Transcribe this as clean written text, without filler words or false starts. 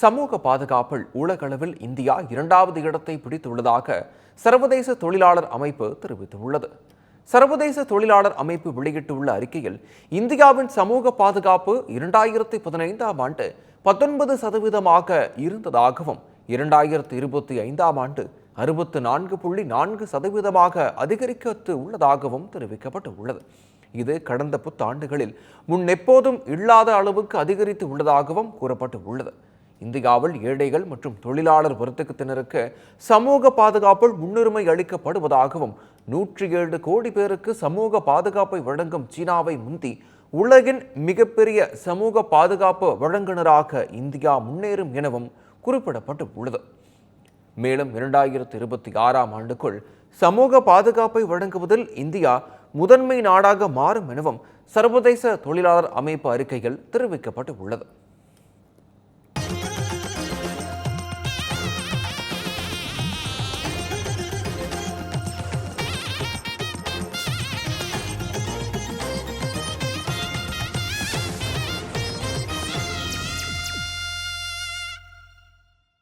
சமூக பாதுகாப்பில் உலகளவில் இந்தியா 2வது இடத்தை பிடித்துள்ளதாக சர்வதேச தொழிலாளர் அமைப்பு தெரிவித்துள்ளது. சர்வதேச தொழிலாளர் அமைப்பு வெளியிட்டுள்ள அறிக்கையில், இந்தியாவின் சமூக பாதுகாப்பு 2015ஆம் ஆண்டு 19% இருந்ததாகவும் 2025ஆம் ஆண்டு 64.4% அதிகரித்து உள்ளதாகவும் தெரிவிக்கப்பட்டுள்ளது. இது கடந்த புத்தாண்டுகளில் முன்னெப்போதும் இல்லாத அளவுக்கு அதிகரித்து உள்ளதாகவும் கூறப்பட்டுள்ளது. இந்தியாவில் ஏழைகள் மற்றும் தொழிலாளர் வர்த்தகத்தினருக்கு சமூக பாதுகாப்பில் முன்னுரிமை அளிக்கப்படுவதாகவும் 107 கோடி பேருக்கு சமூக பாதுகாப்பை வழங்கும் சீனாவை முந்தி உலகின் மிகப்பெரிய சமூக பாதுகாப்பு வழங்குநராக இந்தியா முன்னேறும் எனவும் குறிப்பிடப்பட்டுள்ளது. மேலும் 2026ஆம் ஆண்டுக்குள் சமூக பாதுகாப்பை வழங்குவதில் இந்தியா முதன்மை நாடாக மாறும் எனவும் சர்வதேச தொழிலாளர் அமைப்பு அறிக்கையில் தெரிவிக்கப்பட்டுள்ளது.